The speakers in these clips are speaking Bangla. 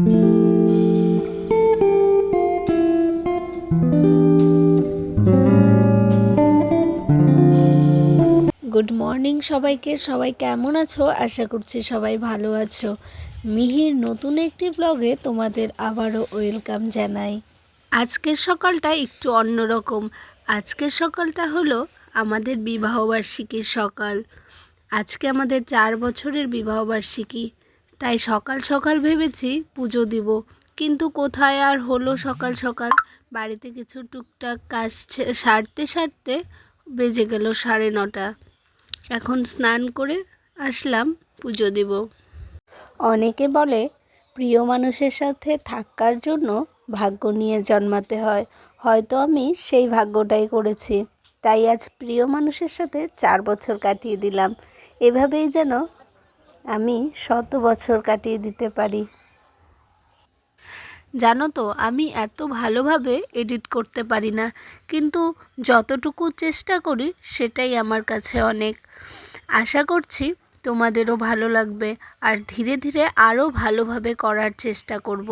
গুড মর্নিং সবাইকে। সবাই কেমন আছো? আশা করছি সবাই ভালো আছো। মিহির নতুন একটি ব্লগে তোমাদের আবারও ওয়েলকাম জানাই। আজকের সকালটা একটু অন্যরকম। আজকের সকালটা হলো আমাদের বিবাহবার্ষিকীর সকাল। আজকে আমাদের 4 বছরের বিবাহবার্ষিকী, তাই সকাল সকাল ভেবেছি পুজো দিব, কিন্তু কোথায় আর হলো সকাল সকাল। বাড়িতে কিছু টুকটাক কাজ সারতে সারতে বেজে গেল 9:30। এখন স্নান করে আসলাম পুজো দিব। অনেকে বলে প্রিয় মানুষের সাথে থাকার জন্য ভাগ্য নিয়ে জন্মাতে হয়। হয়তো আমি সেই ভাগ্যটাই করেছি, তাই আজ প্রিয় মানুষের সাথে 4 বছর কাটিয়ে দিলাম। এভাবেই যেন আমি 100 বছর কাটিয়ে দিতে পারি। জানো তো, আমি এত ভালোভাবে এডিট করতে পারি না, কিন্তু যতটুকু চেষ্টা করি সেটাই আমার কাছে অনেক। আশা করছি তোমাদেরও ভালো লাগবে, আর ধীরে ধীরে আরও ভালোভাবে করার চেষ্টা করব।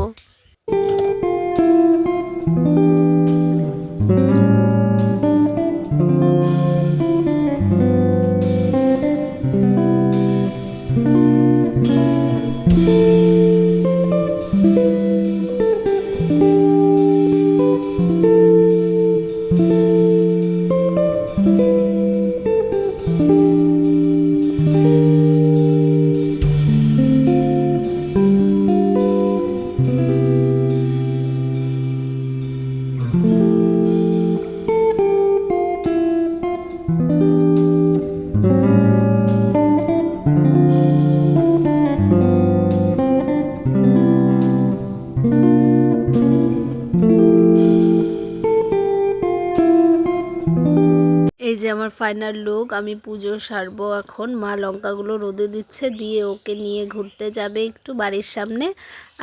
এই যে আমার ফাইনাল লুক। আমি পুজো সারবো এখন। মা লঙ্কাগুলো রোদে দিচ্ছে, দিয়ে ওকে নিয়ে ঘুরতে যাবে একটু বাড়ির সামনে,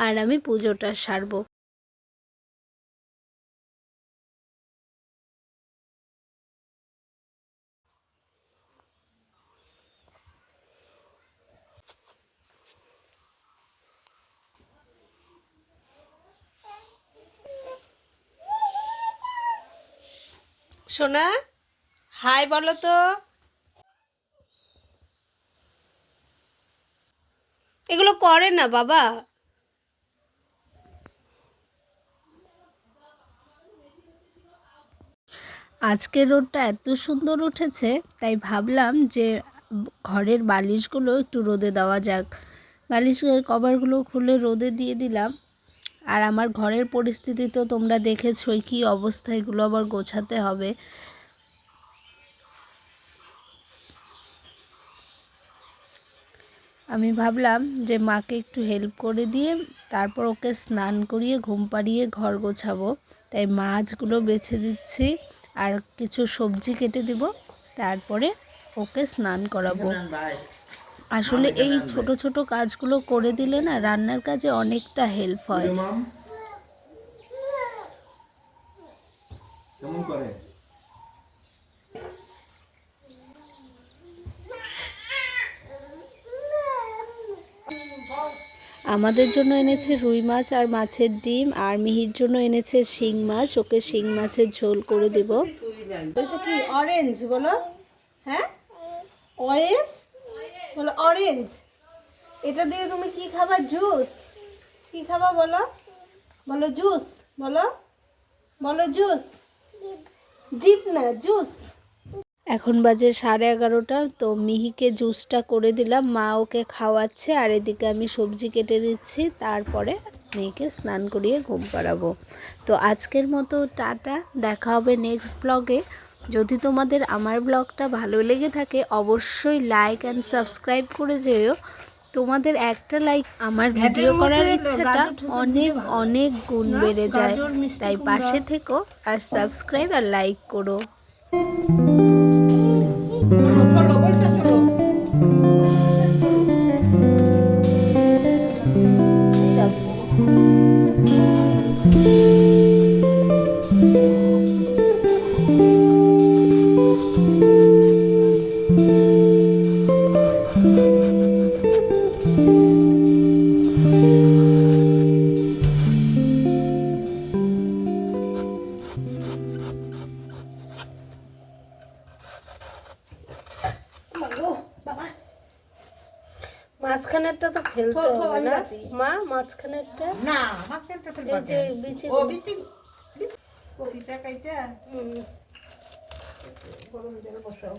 আর আমি পুজোটা সারবো। সোনা, হাই বলো তো। এগুলো করে না বাবা। আজকের রোদটা এত সুন্দর উঠেছে, তাই ভাবলাম যে ঘরের বালিশগুলো একটু রোদে দেওয়া যাক। বালিশের কভারগুলো খুলে রোদে দিয়ে দিলাম। আর আমার ঘরের পরিস্থিতি তো তোমরা দেখেছোই, কী অবস্থা। এগুলো আবার গোছাতে হবে। আমি ভাবলাম যে মাকে একটু হেল্প করে দিয়ে তারপর ওকে স্নান করিয়ে ঘুম পাড়িয়ে ঘর গোছাবো। তাই মাছগুলো বেছে দিচ্ছি আর কিছু সবজি কেটে দিব, তারপরে ওকে স্নান করাবো। আসলে এই ছোট ছোট কাজগুলো করে দিলে না রান্নার কাজে অনেকটা হেল্প হয়। আমাদের জন্য এনেছে রুই মাছ আর মাছের ডিম, আর মিহির জন্য এনেছে শিং মাছ। ওকে শিং মাছের ঝোল করে দেব। এটা কি অরেঞ্জ বলো? হ্যাঁ, অরেঞ্জ বলো, অরেঞ্জ। এটা দিয়ে তুমি কি খাবা? জুস। কি খাবা বলো? বলো জুস। বলো, বলো জুস। জিপ না, জুস। এখন বাজে 11:30। তো মিহিকে জুসটা করে দিলাম, মা ওকে খাওয়াচ্ছে, আর এদিকে আমি সবজি কেটে দিচ্ছি। তারপরে মেয়েকে স্নান করিয়ে ঘুম পাড়াবো। তো আজকের মতো টাটা, দেখা হবে নেক্সট ব্লগে। যদি তোমাদের আমার ব্লগটা ভালো লেগে থাকে অবশ্যই লাইক অ্যান্ড সাবস্ক্রাইব করে যেও। তোমাদের একটা লাইক আমার ভিডিও করার ইচ্ছাটা অনেক অনেক গুণ বেড়ে যায়। তাই পাশে থেকো আর সাবস্ক্রাইব আর লাইক করো। মাঝখানেরটা তো ফেলতে হবে না মা, মাঝখানেরটা না মাঝখানটা এই ফেলবা যে কেন? বিচি। ও বিচি কপিটা কাইটা গরম জল বসাও।